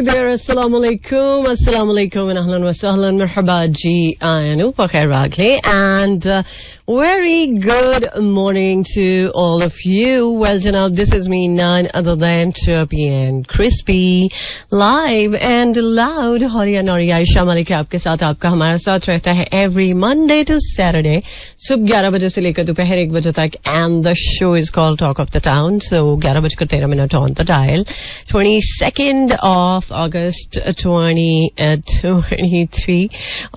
there, assalamualaikum and ahlan wa sahlan, marhaba ji, ayanu pakhair waqli, and very good morning to all of you. Well, Janab, this is me, none other than Chirpy and Crispy, live and loud. Horia Nori Aisha Malik आपके साथ, आपका हमारा साथ रहता है every Monday to Saturday, सुबह 11 बजे से लेकर दोपहर 1 बजे तक, and the show is called Talk of the Town. So 11:13 on the dial, 22nd of August 2023,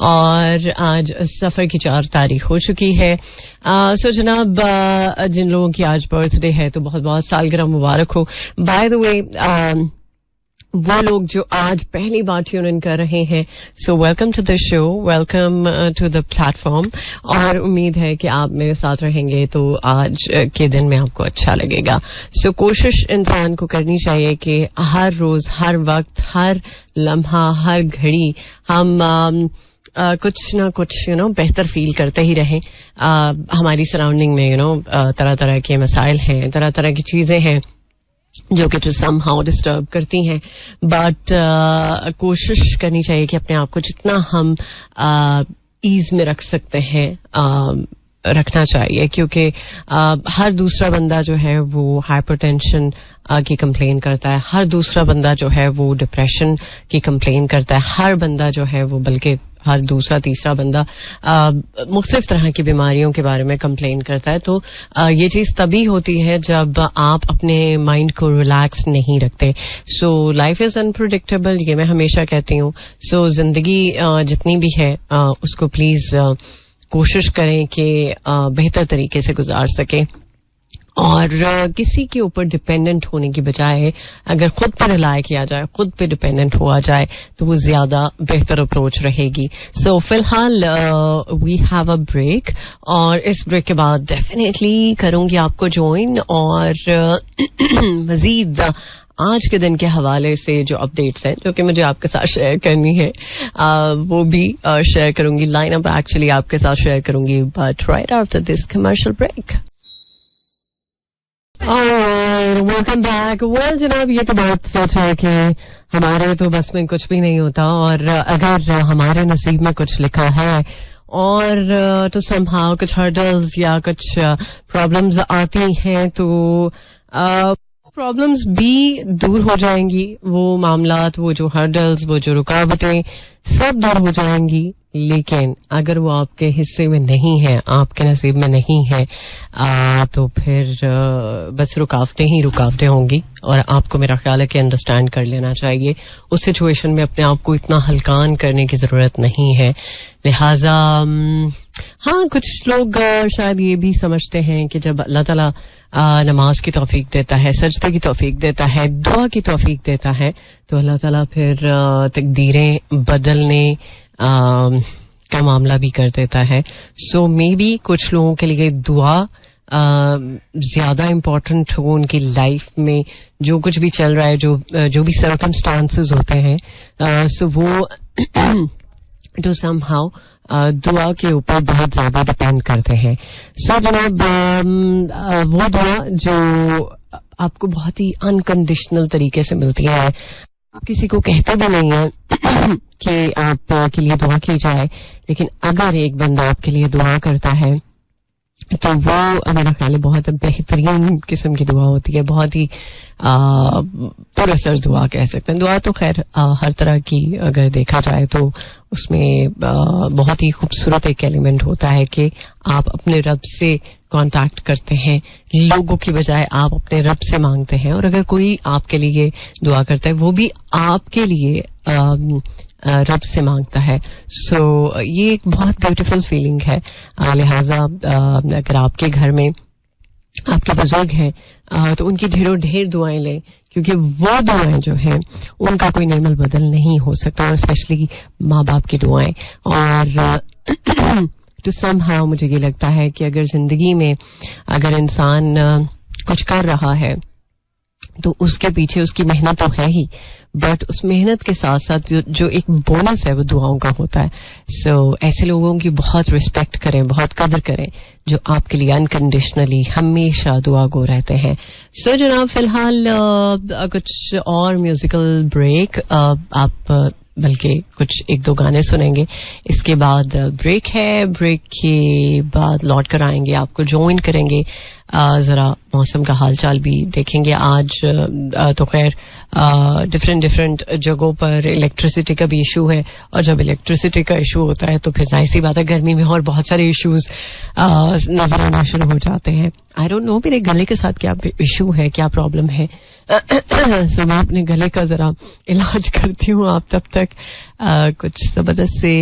और आज सफर की 4 तारीख हो चुकी है. सो जनाब, जिन लोगों की आज बर्थडे है तो बहुत बहुत सालगिरह मुबारक हो. बाय द वे, वो लोग जो आज पहली बार ट्यून इन कर रहे हैं, so welcome to the show, welcome to the platform, और उम्मीद है कि आप मेरे साथ रहेंगे तो आज के दिन में आपको अच्छा लगेगा. सो कोशिश इंसान को करनी चाहिए कि हर रोज, हर वक्त, हर लम्हा, हर घड़ी हम कुछ ना कुछ बेहतर फील करते ही रहें. हमारी सराउंडिंग में तरह तरह के मसाइल हैं, तरह तरह की चीजें हैं जो कि समहाउ डिस्टर्ब करती हैं, बट कोशिश करनी चाहिए कि अपने आप को जितना हम ईज में रख सकते हैं रखना चाहिए, क्योंकि हर दूसरा बंदा जो है वो हाइपरटेंशन की कंप्लेन करता है, हर दूसरा बंदा जो है वो डिप्रेशन की कंप्लेन करता है, हर बंदा जो है वो, बल्कि हर दूसरा तीसरा बंदा मुख्तलिफ तरह की बीमारियों के बारे में कंप्लेन करता है. तो ये चीज तभी होती है जब आप अपने माइंड को रिलैक्स नहीं रखते. सो लाइफ इज अनप्रेडिक्टेबल, ये मैं हमेशा कहती हूँ. सो जिंदगी जितनी भी है उसको प्लीज कोशिश करें कि बेहतर तरीके से गुजार सके, और किसी के ऊपर डिपेंडेंट होने की बजाय अगर खुद पर रिलाय किया जाए, खुद पे डिपेंडेंट हुआ जाए, तो वो ज्यादा बेहतर अप्रोच रहेगी. सो फिलहाल वी हैव अ ब्रेक, और इस ब्रेक के बाद डेफिनेटली करूंगी आपको ज्वाइन, और मजीद आज के दिन के हवाले से जो अपडेट्स हैं जो कि मुझे आपके साथ शेयर करनी है वो भी शेयर करूंगी. लाइन अप एक्चुअली आपके साथ शेयर करूंगी, but right after this commercial break. Welcome back. Well जनाब, ये तो बात सच है कि हमारे तो बस में कुछ भी नहीं होता, और अगर हमारे नसीब में कुछ लिखा है और तो समहाउ कुछ हर्डल्स या कुछ प्रॉब्लम्स आती हैं तो प्रॉब्लम्स भी दूर हो जाएंगी. वो मामलात, वो जो हर्डल्स, वो जो रुकावटें सब दूर हो जाएंगी. लेकिन अगर वो आपके हिस्से में नहीं है, आपके नसीब में नहीं है, तो फिर बस रुकावटें ही रुकावटें होंगी, और आपको मेरा ख्याल है कि अंडरस्टैंड कर लेना चाहिए. उस सिचुएशन में अपने आप को इतना हल्कान करने की जरूरत नहीं है. लिहाजा हाँ, कुछ लोग शायद ये भी समझते हैं कि जब अल्लाह ताला नमाज की तौफीक देता है, सजदे की तौफीक देता है, दुआ की तौफीक देता है, तो अल्लाह ताला फिर तकदीरें बदलने का मामला भी कर देता है. सो मे बी कुछ लोगों के लिए दुआ ज्यादा इम्पोर्टेंट हो उनकी लाइफ में. जो कुछ भी चल रहा है, जो भी सर्कमस्टांसेस होते हैं, सो वो टू समहाउ दुआ के ऊपर बहुत ज्यादा डिपेंड करते हैं. सो जनाब, वो दुआ जो आपको बहुत ही अनकंडीशनल तरीके से मिलती है, आप किसी को कहते भी नहीं है कि आपके लिए दुआ की जाए, लेकिन अगर एक बंदा आपके लिए दुआ करता है तो वो मेरा ख्याल है बहुत बेहतरीन किस्म की दुआ होती है. बहुत ही पुरअसर दुआ कह सकते हैं. दुआ तो खैर हर तरह की अगर देखा जाए तो उसमें बहुत ही खूबसूरत एक एलिमेंट होता है कि आप अपने रब से कांटेक्ट करते हैं, लोगों की बजाय आप अपने रब से मांगते हैं. और अगर कोई आपके लिए दुआ करता है, वो भी आपके लिए रब से मांगता है. सो ये एक बहुत ब्यूटीफुल फीलिंग है. लिहाजा अगर आपके घर में आपके बुजुर्ग हैं तो उनकी ढेरों ढेर दुआएं लें, क्योंकि वो दुआएं जो हैं उनका कोई नेमल बदल नहीं हो सकता, और स्पेशली माँ बाप की दुआएं. और तो समहाउ मुझे ये लगता है कि अगर जिंदगी में अगर इंसान कुछ कर रहा है तो उसके पीछे उसकी मेहनत तो है ही, बट उस मेहनत के साथ साथ जो एक बोनस है वो दुआओं का होता है. सो ऐसे लोगों की बहुत रिस्पेक्ट करें, बहुत कदर करें जो आपके लिए अनकंडीशनली हमेशा दुआ गो रहते हैं. सो जनाब फिलहाल कुछ और म्यूजिकल ब्रेक, आप बल्कि कुछ एक दो गाने सुनेंगे, इसके बाद ब्रेक है. ब्रेक के बाद लौट कर आएंगे, आपको ज्वाइन करेंगे, जरा मौसम का हालचाल भी देखेंगे. आज तो खैर डिफरेंट जगहों पर इलेक्ट्रिसिटी का भी इशू है, और जब इलेक्ट्रिसिटी का इशू होता है तो फिर जाहिर सी बात है गर्मी में और बहुत सारे इश्यूज नजर आना शुरू हो जाते हैं. आई डोंट नो मेरे गले के साथ क्या इशू है, क्या प्रॉब्लम है. सो मैं अपने गले का जरा इलाज करती हूँ. आप तब तक कुछ जबरदस्त से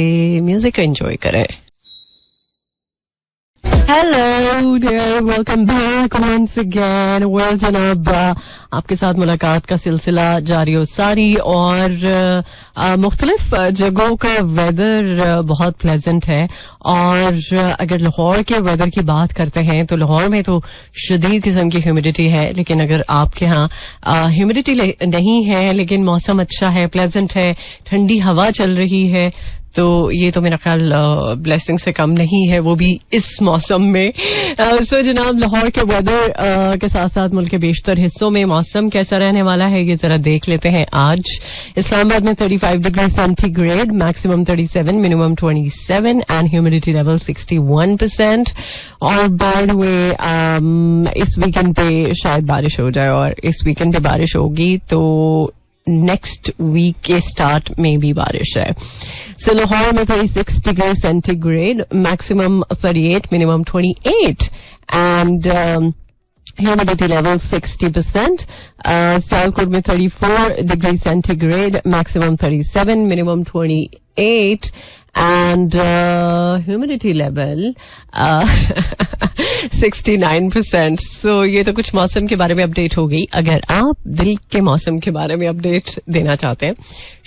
म्यूजिक एंजॉय करें. Hello dear, welcome back once again. Well जनाब, आपके साथ मुलाकात का सिलसिला जारी और सारी, और मुख्तलिफ जगहों का वेदर बहुत प्लेजेंट है. और अगर लाहौर के वेदर की बात करते हैं तो लाहौर में तो शदीद किस्म की ह्यूमिडिटी है, लेकिन अगर आपके यहाँ ह्यूमिडिटी नहीं है लेकिन मौसम अच्छा है, प्लेजेंट है, ठंडी हवा चल रही है, तो ये तो मेरा ख्याल ब्लेसिंग से कम नहीं है, वो भी इस मौसम में. सो जनाब लाहौर के वेदर के साथ साथ मुल्क के बेशतर हिस्सों में मौसम कैसा रहने वाला है ये जरा देख लेते हैं. आज इस्लामाबाद में 35 degree centigrade, maximum 37, minimum 27 and humidity level 61%. और बाय द वे इस वीकेंड पे शायद बारिश हो जाए, और इस वीकेंड पे बारिश होगी तो नेक्स्ट वीक के स्टार्ट में भी बारिश है. सो लाहौर में 36 degree centigrade, maximum 38, minimum 28 and humidity level 60%. Sialkot में 34 degree centigrade, maximum 37, minimum 28 and humidity level 69%. So ये तो कुछ मौसम के बारे में अपडेट हो गई. अगर आप दिल के मौसम के बारे में अपडेट देना चाहते हैं,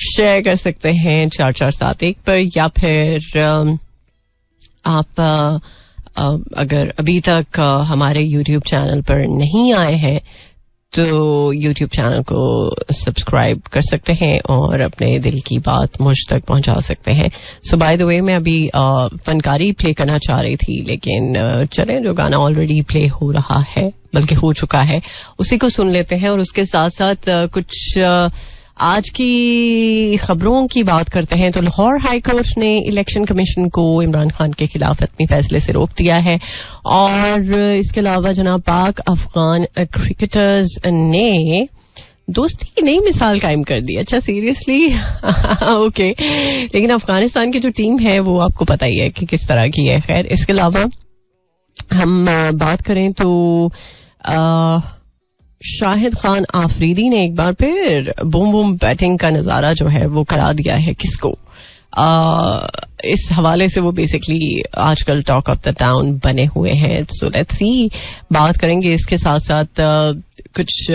शेयर कर सकते हैं 4471 पर, या फिर आप अगर अभी तक हमारे YouTube चैनल पर नहीं आए हैं तो YouTube चैनल को सब्सक्राइब कर सकते हैं और अपने दिल की बात मुझ तक पहुंचा सकते हैं. सो बाय द वे मैं अभी फनकारी प्ले करना चाह रही थी, लेकिन चलें जो गाना ऑलरेडी प्ले हो रहा है, बल्कि हो चुका है, उसी को सुन लेते हैं. और उसके साथ साथ कुछ आज की खबरों की बात करते हैं. तो लाहौर हाई कोर्ट ने इलेक्शन कमीशन को इमरान खान के खिलाफ अपनी फैसले से रोक दिया है. और इसके अलावा जनाब पाक अफगान क्रिकेटर्स ने दोस्ती की नई मिसाल कायम कर दी. अच्छा सीरियसली ओके. लेकिन अफगानिस्तान की जो टीम है वो आपको पता ही है कि किस तरह की है. खैर इसके अलावा हम बात करें तो शाहिद खान आफरीदी ने एक बार फिर बूम बूम बैटिंग का नजारा जो है वो करा दिया है. किसको? इस हवाले से वो बेसिकली आजकल टॉक ऑफ द टाउन बने हुए हैं. सो लेट्स सी, बात करेंगे. इसके साथ साथ कुछ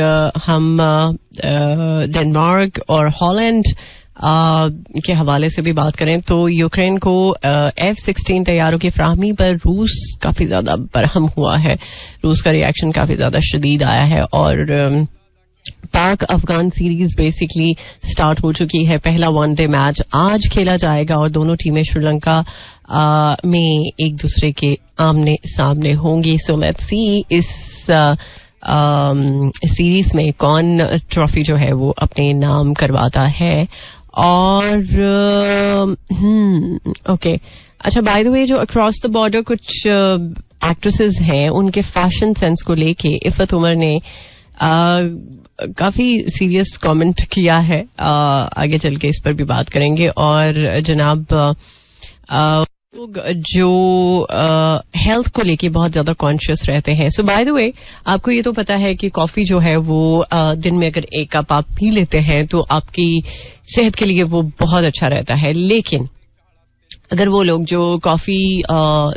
हम डेनमार्क और हॉलैंड के हवाले से भी बात करें तो यूक्रेन को F-16 तैयारों की फराहमी पर रूस काफी ज्यादा बरहम हुआ है. रूस का रिएक्शन काफी ज्यादा शदीद आया है. और पाक अफगान सीरीज बेसिकली स्टार्ट हो चुकी है. पहला वनडे मैच आज खेला जाएगा और दोनों टीमें श्रीलंका में एक दूसरे के आमने सामने होंगी. सो लेट्स सी इस सीरीज में कौन ट्रॉफी जो है वो अपने नाम करवाता है. और ओके अच्छा, बाय द वे जो अक्रॉस द बॉर्डर कुछ एक्ट्रेसेस हैं उनके फैशन सेंस को लेके इफ़त उमर ने काफी सीरियस कमेंट किया है. आगे चल के इस पर भी बात करेंगे. और जनाब लोग जो हेल्थ को लेके बहुत ज्यादा कॉन्शियस रहते हैं. सो बाय द वे आपको ये तो पता है कि कॉफी जो है वो दिन में अगर एक कप आप पी लेते हैं तो आपकी सेहत के लिए वो बहुत अच्छा रहता है. लेकिन अगर वो लोग जो कॉफी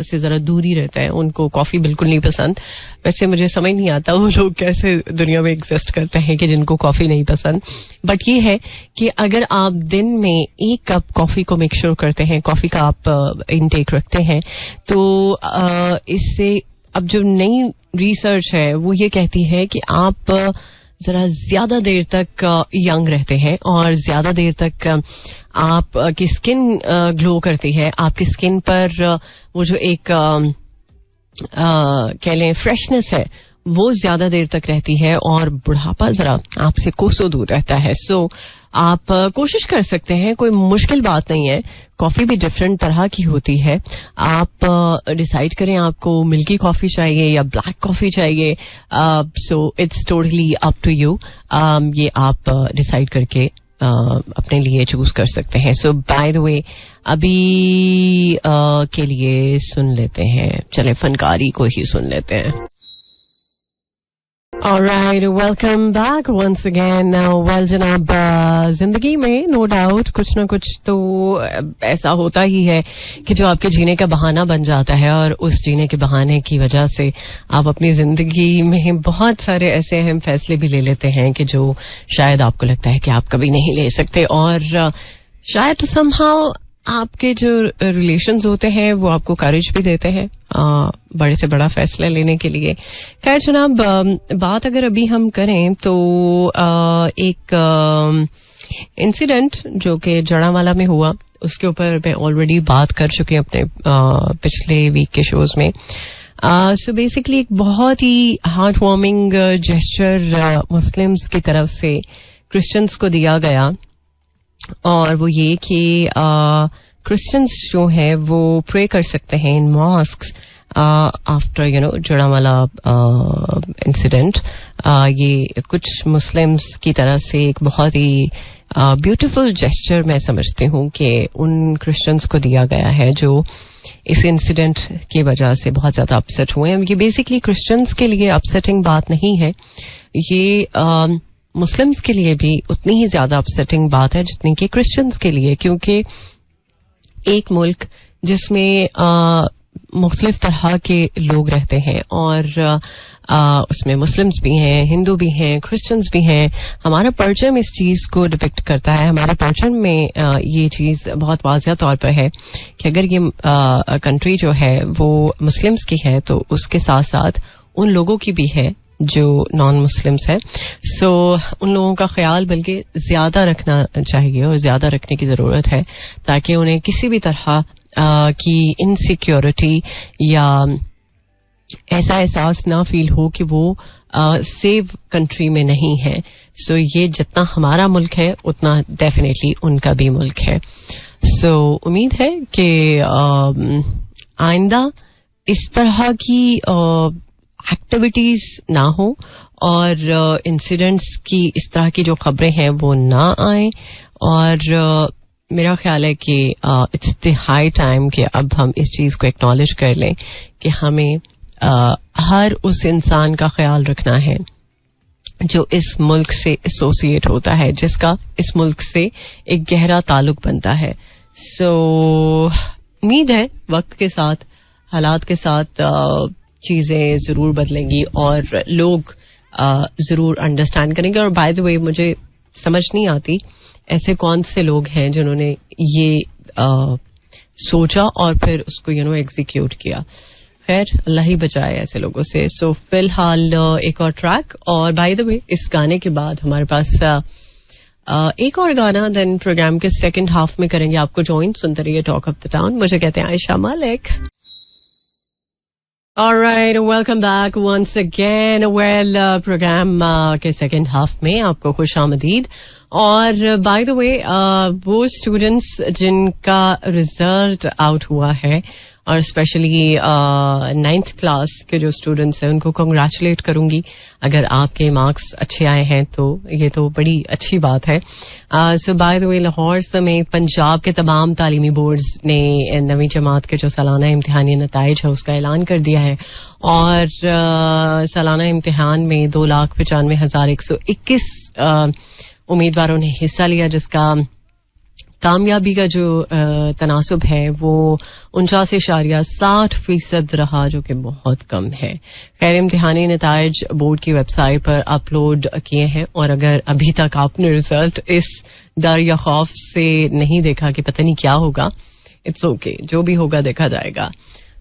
से जरा दूरी रहते हैं, उनको कॉफी बिल्कुल नहीं पसंद, वैसे मुझे समझ नहीं आता वो लोग कैसे दुनिया में एग्जिस्ट करते हैं कि जिनको कॉफी नहीं पसंद. बट ये है कि अगर आप दिन में एक कप कॉफी को मेक श्योर करते हैं, कॉफी का आप इनटेक रखते हैं, तो इससे अब जो नई रिसर्च है वो ये कहती है कि आप जरा ज्यादा देर तक यंग रहते हैं और ज्यादा देर तक आपकी स्किन ग्लो करती है. आपकी स्किन पर वो जो एक कह लें फ्रेशनेस है वो ज्यादा देर तक रहती है और बुढ़ापा जरा आपसे कोसों दूर रहता है. सो आप कोशिश कर सकते हैं, कोई मुश्किल बात नहीं है. कॉफी भी डिफरेंट तरह की होती है. आप डिसाइड करें आपको मिल्की कॉफी चाहिए या ब्लैक कॉफी चाहिए. So it's totally up to you. ये आप डिसाइड करके अपने लिए चूज कर सकते हैं. सो बाय द वे अभी के लिए सुन लेते हैं, चले फनकारी को ही सुन लेते हैं. Alright, welcome back once again. Well, जनाब, जिंदगी में नो डाउट कुछ ना कुछ तो ऐसा होता ही है कि जो आपके जीने का बहाना बन जाता है और उस जीने के बहाने की वजह से आप अपनी जिंदगी में बहुत सारे ऐसे अहम फैसले भी ले लेते हैं कि जो शायद आपको लगता है कि आप कभी नहीं ले सकते और शायद somehow आपके जो रिलेशंस होते हैं वो आपको करेज भी देते हैं बड़े से बड़ा फैसला लेने के लिए. खैर जनाब, बात अगर अभी हम करें तो एक इंसिडेंट जो कि जड़ावाला में हुआ उसके ऊपर मैं ऑलरेडी बात कर चुकी हूँ अपने पिछले वीक के शोज में. सो बेसिकली एक बहुत ही हार्ट वार्मिंग जेस्चर मुस्लिम्स की तरफ से क्रिश्चियंस को दिया गया और वो ये कि क्रिश्चियंस जो है वो प्रे कर सकते हैं इन मॉस्क्स आफ्टर जड़ावाला इंसिडेंट. ये कुछ मुस्लिम्स की तरफ से एक बहुत ही ब्यूटीफुल जेस्चर मैं समझती हूँ कि उन क्रिश्चियंस को दिया गया है जो इस इंसिडेंट की वजह से बहुत ज्यादा अपसेट हुए हैं. ये बेसिकली क्रिश्चियंस के लिए अपसेटिंग बात नहीं है, ये मुस्लिम्स के लिए भी उतनी ही ज्यादा अपसेटिंग बात है जितनी कि क्रिश्चियंस के लिए, क्योंकि एक मुल्क जिसमें मुख्तलिफ तरह के लोग रहते हैं और उसमें मुस्लिम्स भी हैं, हिंदू भी हैं, क्रिश्चियंस भी हैं. हमारा परचम इस चीज को डिपिक्ट करता है. हमारे परचम में ये चीज बहुत वाज़िया तौर पर है कि अगर ये कंट्री जो है वो मुस्लिम्स की है तो उसके साथ साथ उन लोगों की भी है जो नॉन मुस्लिम्स हैं. सो उन लोगों का ख्याल बल्कि ज्यादा रखना चाहिए और ज्यादा रखने की जरूरत है ताकि उन्हें किसी भी तरह की इनसिक्योरिटी या ऐसा एहसास ना फील हो कि वो सेव कंट्री में नहीं है. सो ये जितना हमारा मुल्क है उतना डेफिनेटली उनका भी मुल्क है. सो उम्मीद है कि आइंदा इस तरह की एक्टिविटीज ना हो और इंसिडेंट्स की इस तरह की जो खबरें हैं वो ना आए. और मेरा ख्याल है कि इट्स द हाई टाइम कि अब हम इस चीज को एक्नॉलेज कर लें कि हमें हर उस इंसान का ख्याल रखना है जो इस मुल्क से एसोसिएट होता है, जिसका इस मुल्क से एक गहरा ताल्लुक बनता है. सो उम्मीद है वक्त के साथ, हालात के साथ चीजें जरूर बदलेंगी और लोग जरूर अंडरस्टैंड करेंगे. और बाय द वे मुझे समझ नहीं आती ऐसे कौन से लोग हैं जिन्होंने ये सोचा और फिर उसको एग्जीक्यूट किया. खैर अल्लाह ही बचाए ऐसे लोगों से. सो फिलहाल एक और ट्रैक, और बाय द वे इस गाने के बाद हमारे पास एक और गाना, देन प्रोग्राम के सेकंड हाफ में करेंगे आपको ज्वाइन. सुनते रहिए टॉक ऑफ द टाउन. मुझे कहते हैं Ayesha Malik. Alright, welcome back once again. Well, programme के सेकंड हाफ में आपको खुश आमदीद. और बाय द वे वो स्टूडेंट्स जिनका रिजल्ट आउट हुआ है और स्पेशली 9th क्लास के जो स्टूडेंट्स हैं उनको कंग्रेचुलेट करूंगी. अगर आपके मार्क्स अच्छे आए हैं तो ये तो बड़ी अच्छी बात है. सो बाय द वे लाहौर समेत पंजाब के तमाम तालीमी बोर्ड्स ने नवीं जमात के जो सालाना इम्तिहानी नताइज है उसका ऐलान कर दिया है और सालाना इम्तिहान में 2,95,121 उम्मीदवारों ने हिस्सा लिया, जिसका कामयाबी का जो तनासुब है वो 49.60% रहा, जो कि बहुत कम है. खैर इम्तिहानी नताइज बोर्ड की वेबसाइट पर अपलोड किए हैं और अगर अभी तक आपने रिजल्ट इस डर या खौफ से नहीं देखा कि पता नहीं क्या होगा, इट्स ओके, जो भी होगा देखा जाएगा.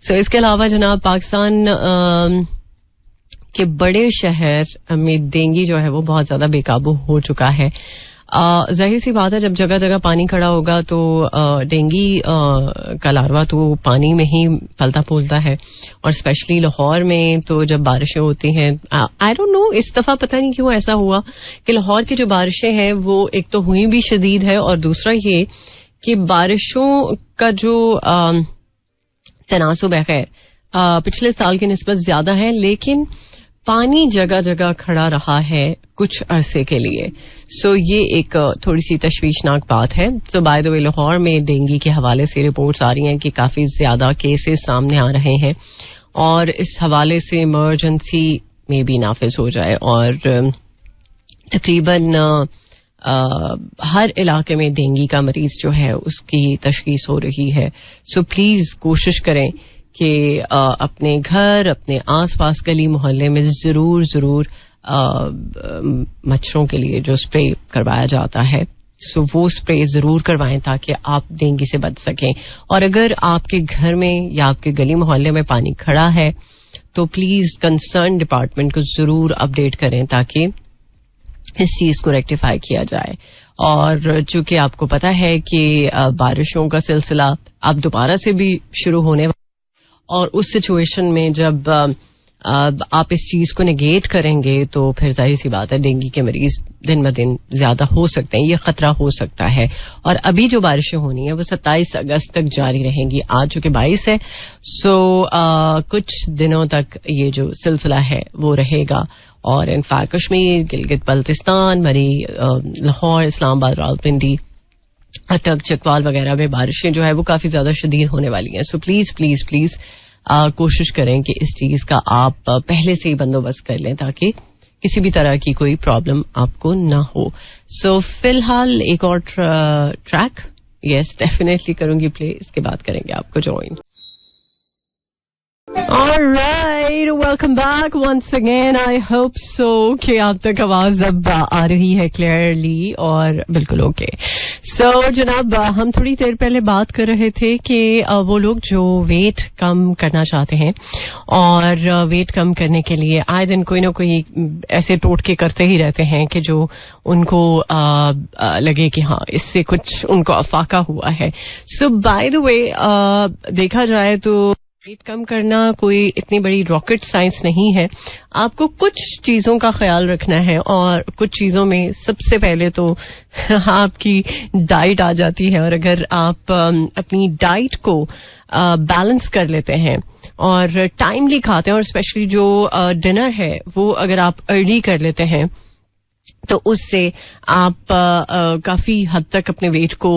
सो इसके अलावा जनाब पाकिस्तान कि बड़े शहर में डेंगू जो है वो बहुत ज्यादा बेकाबू हो चुका है. जाहिर सी बात है, जब जगह जगह पानी खड़ा होगा तो डेंगू का लार्वा तो पानी में ही पलता फूलता है. और स्पेशली लाहौर में तो जब बारिशें होती हैं, आई डोंट नो इस दफा पता नहीं क्यों ऐसा हुआ कि लाहौर की जो बारिशें हैं वो एक तो हुई भी शदीद है, और दूसरा ये कि बारिशों का जो तनासुब है खैर पिछले साल की निस्बत ज्यादा है, लेकिन पानी जगह जगह खड़ा रहा है कुछ अरसे के लिए. सो ये एक थोड़ी सी तशवीशनाक बात है. तो बाय द वे लाहौर में डेंगू के हवाले से रिपोर्ट्स आ रही हैं कि काफी ज्यादा केसेस सामने आ रहे हैं, और इस हवाले से इमरजेंसी में भी नाफिज हो जाए. और तकरीबन हर इलाके में डेंगू का मरीज जो है उसकी तशखीस हो रही है. सो प्लीज कोशिश करें कि अपने घर, अपने आसपास गली मोहल्ले में जरूर जरूर मच्छरों के लिए जो स्प्रे करवाया जाता है, सो वो स्प्रे जरूर करवाएं ताकि आप डेंगू से बच सकें. और अगर आपके घर में या आपके गली मोहल्ले में पानी खड़ा है तो प्लीज कंसर्न डिपार्टमेंट को जरूर अपडेट करें ताकि इस चीज को रेक्टिफाई किया जाए. और चूंकि आपको पता है कि बारिशों का सिलसिला अब दोबारा से भी शुरू होने, और उस सिचुएशन में जब आप इस चीज को नेगेट करेंगे तो फिर जाहिर सी बात है डेंगू के मरीज दिन ब दिन ज्यादा हो सकते हैं, ये खतरा हो सकता है. और अभी जो बारिशें होनी है वो 27 अगस्त तक जारी रहेंगी. आज चूंकि 22 है, सो कुछ दिनों तक ये जो सिलसिला है वो रहेगा. और इनफैक्ट कश्मीर, गिलगित बल्तिस्तान, मरी, लाहौर, इस्लामाबाद, रावलपिंडी, अटक, चकवाल वगैरह में बारिशें जो है वो काफी ज्यादा शदीद होने वाली हैं. सो प्लीज प्लीज प्लीज कोशिश करें कि इस चीज का आप पहले से ही बंदोबस्त कर लें ताकि किसी भी तरह की कोई प्रॉब्लम आपको ना हो. सो फिलहाल एक और ट्रैक यस डेफिनेटली करूंगी प्ले, इसके बाद करेंगे आपको join. Alright, welcome back once again. I hope so कि आप तक आवाज अब आ रही है क्लियरली और बिल्कुल ओके. सो जनाब, हम थोड़ी देर पहले बात कर रहे थे कि वो लोग जो वेट कम करना चाहते हैं और वेट कम करने के लिए आए दिन कोई ना कोई ऐसे टोटके करते ही रहते हैं कि जो उनको लगे कि हाँ इससे कुछ उनको अफाका हुआ है. सो बाय द वे देखा जाए तो वेट कम करना कोई इतनी बड़ी रॉकेट साइंस नहीं है. आपको कुछ चीजों का ख्याल रखना है, और कुछ चीजों में सबसे पहले तो आपकी डाइट आ जाती है. और अगर आप अपनी डाइट को बैलेंस कर लेते हैं और टाइमली खाते हैं, और स्पेशली जो डिनर है वो अगर आप अर्ली कर लेते हैं तो उससे आप काफी हद तक अपने वेट को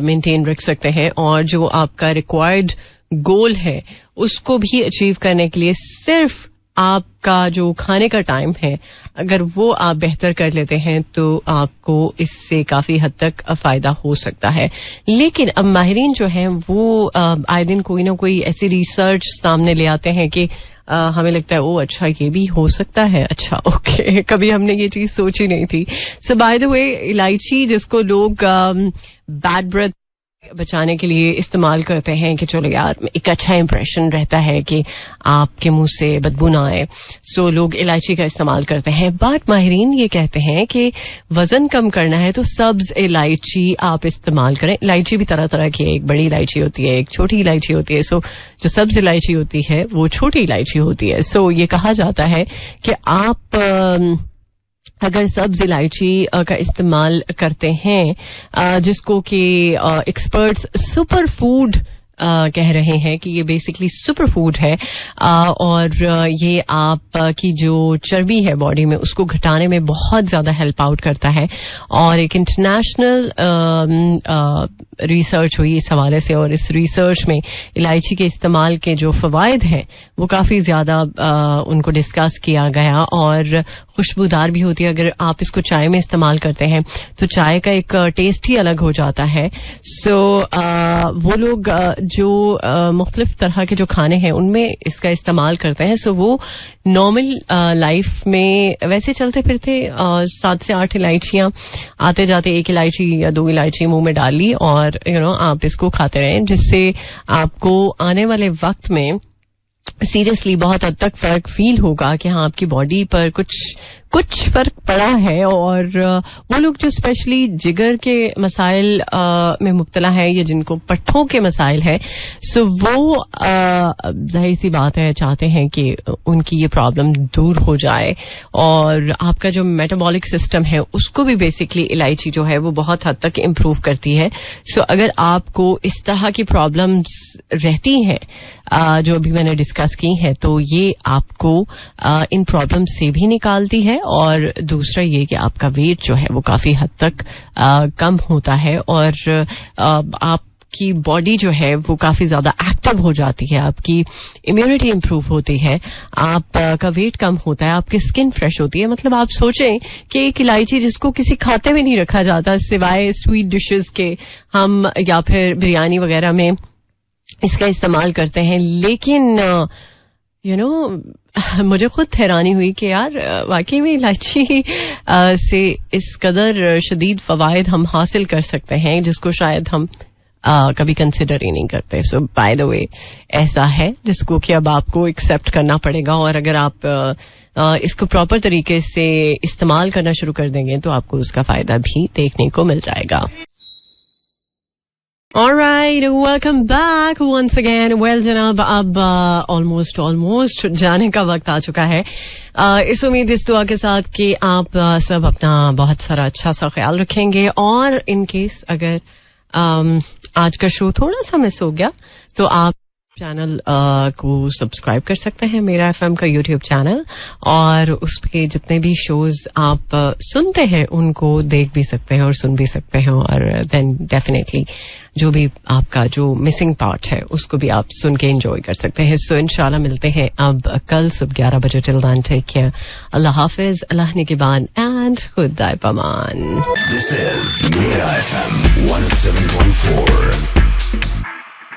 मेंटेन रख सकते हैं. और जो आपका रिक्वायर्ड गोल है उसको भी अचीव करने के लिए सिर्फ आपका जो खाने का टाइम है अगर वो आप बेहतर कर लेते हैं तो आपको इससे काफी हद तक फायदा हो सकता है. लेकिन अब माहिरीन जो हैं वो आए दिन कोई ना कोई ऐसी रिसर्च सामने ले आते हैं कि हमें लगता है ओ अच्छा ये भी हो सकता है, अच्छा ओके कभी हमने ये चीज सोची नहीं थी. सो बाय द वे इलायची जिसको लोग बैड ब्रेथ बचाने के लिए इस्तेमाल करते हैं कि चलो यार एक अच्छा इंप्रेशन रहता है कि आपके मुंह से बदबू ना आए, सो लोग इलायची का इस्तेमाल करते हैं. बट माहिरीन ये कहते हैं कि वजन कम करना है तो सब्ज इलायची आप इस्तेमाल करें. इलायची भी तरह तरह की है, एक बड़ी इलायची होती है, एक छोटी इलायची होती है. सो जो सब्ज इलायची होती है वो छोटी इलायची होती है. सो ये कहा जाता है कि आप अगर सब्ज इलायची का इस्तेमाल करते हैं जिसको कि एक्सपर्ट्स सुपर फूड कह रहे हैं कि ये बेसिकली सुपर फूड है, और ये आप की जो चर्बी है बॉडी में उसको घटाने में बहुत ज्यादा हेल्प आउट करता है. और एक इंटरनेशनल रिसर्च हुई इस हवाले से, और इस रिसर्च में इलायची के इस्तेमाल के जो फवायद हैं वो काफी ज्यादा उनको डिस्कस किया गया. और खुशबूदार भी होती है, अगर आप इसको चाय में इस्तेमाल करते हैं तो चाय का एक टेस्ट ही अलग हो जाता है. सो वो लोग जो मुख्तलिफ तरह के जो खाने हैं उनमें इसका इस्तेमाल करते हैं. सो वो नॉर्मल लाइफ में वैसे चलते फिरते 7 से 8 इलायचियां आते जाते 1 इलायची या 2 इलायची मुंह में डाल ली और आप इसको खाते रहें, जिससे आपको आने वाले वक्त में सीरियसली बहुत हद तक फर्क फील होगा कि हाँ आपकी बॉडी पर कुछ फर्क पड़ा है। और वो लोग जो स्पेशली जिगर के मसाइल में मुब्तला है या जिनको पट्ठों के मसाइल है, सो वो जाहिर सी बात है चाहते हैं कि उनकी ये प्रॉब्लम दूर हो जाए। और आपका जो मेटाबॉलिक सिस्टम है उसको भी बेसिकली इलायची जो है वो बहुत हद तक इम्प्रूव करती है। सो अगर आपको इस तरह की प्रॉब्लम्स रहती हैं जो अभी मैंने डिस्कस की है, तो ये आपको इन प्रॉब्लम से भी निकालती है। और दूसरा ये कि आपका वेट जो है वो काफी हद तक कम होता है और आपकी बॉडी जो है वो काफी ज्यादा एक्टिव हो जाती है, आपकी इम्यूनिटी इंप्रूव होती है, आपका वेट कम होता है, आपकी स्किन फ्रेश होती है। मतलब आप सोचें कि एक इलायची जिसको किसी खाते में नहीं रखा जाता सिवाय स्वीट डिशेस के, हम या फिर बिरयानी वगैरह में इसका इस्तेमाल करते हैं, लेकिन मुझे खुद हैरानी हुई कि यार वाकई में इलायची से इस कदर शदीद फवायद हम हासिल कर सकते हैं जिसको शायद हम कभी कंसिडर ही नहीं करते। सो बाय द वे ऐसा है जिसको कि अब आपको एक्सेप्ट करना पड़ेगा। और अगर आप इसको प्रॉपर तरीके से इस्तेमाल करना शुरू कर देंगे तो आपको उसका फायदा भी देखने को मिल जाएगा। Alright, welcome back once again. Well जनाब, अब almost जाने का वक्त आ चुका है। इस उम्मीद इस दुआ के साथ कि आप सब अपना बहुत सारा अच्छा सा ख्याल रखेंगे। और इन केस अगर आज का शो थोड़ा सा मिस हो गया तो आप चैनल को सब्सक्राइब कर सकते हैं, मेरा एफएम का यूट्यूब चैनल, और उसके जितने भी शोज आप सुनते हैं उनको देख भी सकते हैं और सुन भी सकते हैं। और देन डेफिनेटली जो भी आपका जो मिसिंग पार्ट है उसको भी आप सुन के एंजॉय कर सकते हैं। सो इंशाल्लाह मिलते हैं अब कल सुबह 11 बजे। टिल देन टेक केयर, अल्लाह हाफिज, अल्लाह निगहबान एंड खुदा पमान। This is Mira FM 107.4.